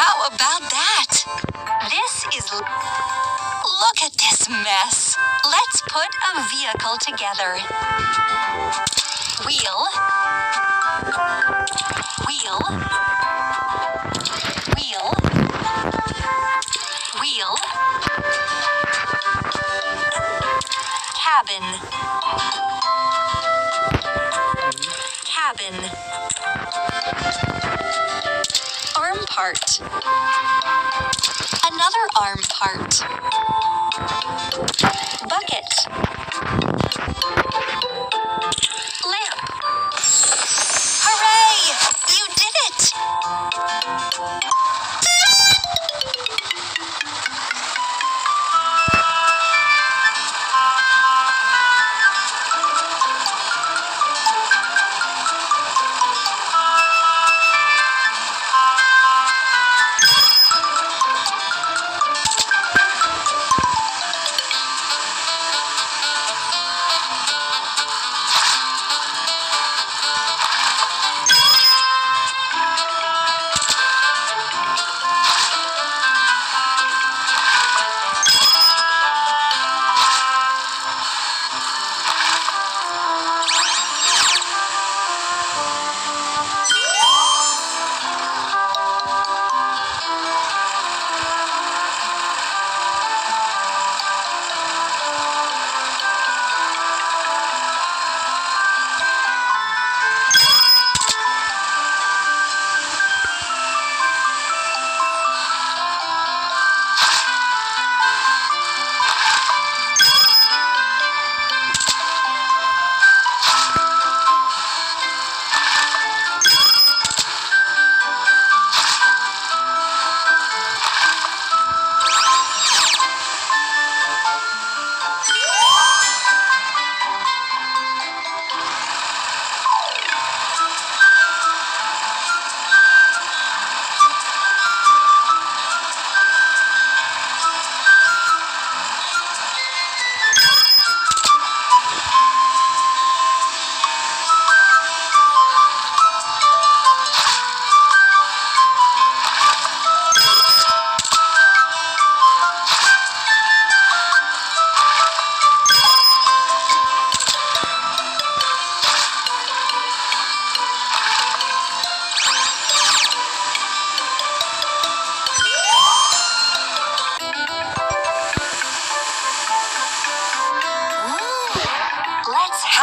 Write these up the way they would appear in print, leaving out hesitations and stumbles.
How about that? This is... Look at this mess. Let's put a vehicle together. Wheel. Wheel. Wheel. Wheel. Cabin. Cabin. Arm part. Another arm part. Bucket. Lamp. Hooray! You did it!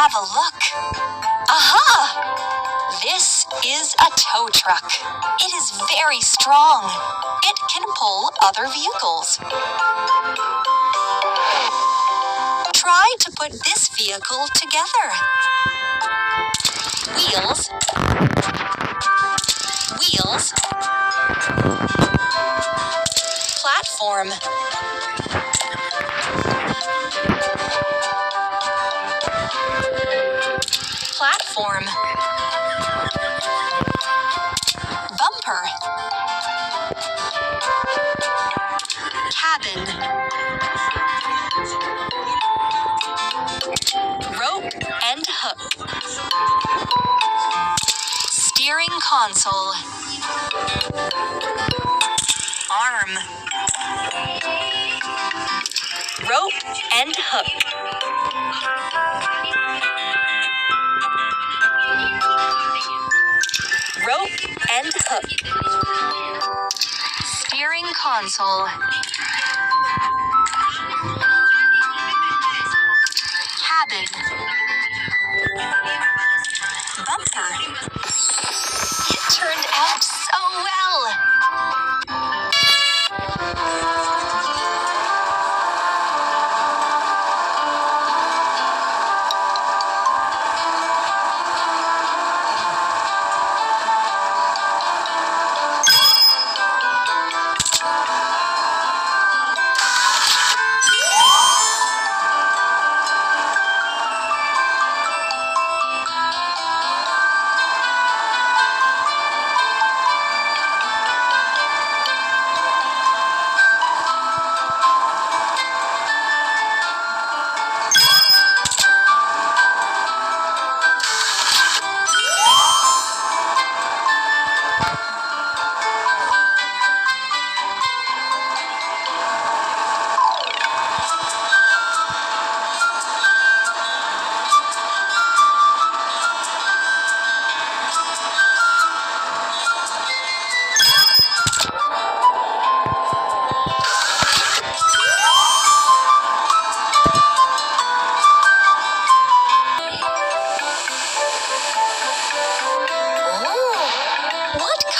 Have a look. Aha! This is a tow truck. It is very strong. It can pull other vehicles. Try to put this vehicle together. Wheels. Wheels. Platform. Platform. Bumper. Cabin. Rope and hook. Steering console. Arm. Rope and hook. Rope and hook. Steering console. Cabin. Bumper. It turned out so well.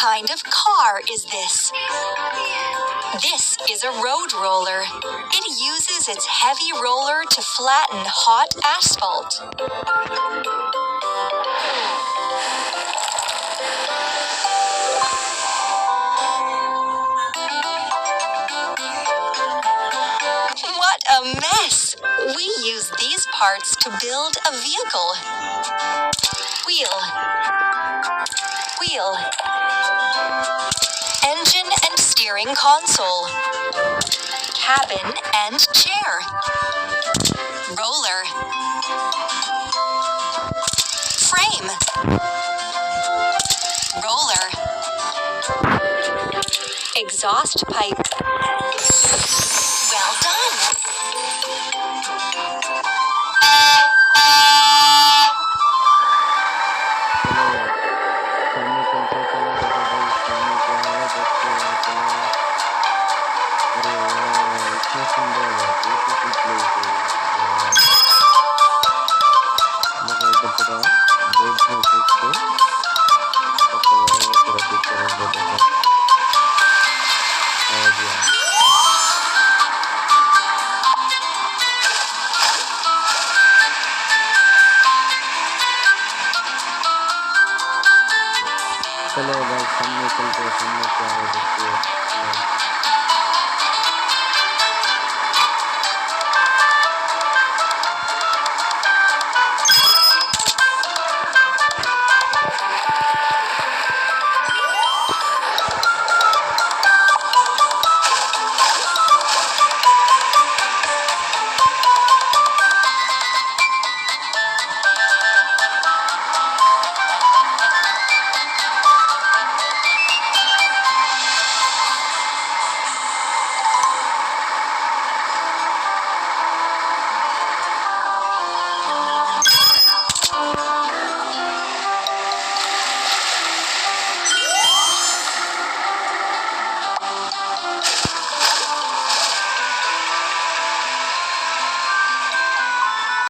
kind of car is this? This is a road roller. It uses its heavy roller to flatten hot asphalt. What a mess! We use these parts to build a vehicle. Wheel. Wheel. Engine and steering console. Cabin and chair. Roller. Frame. Roller. Exhaust pipe. Well done! चलो भाई सामने चलते हैं, सामने क्या है देखते हैं।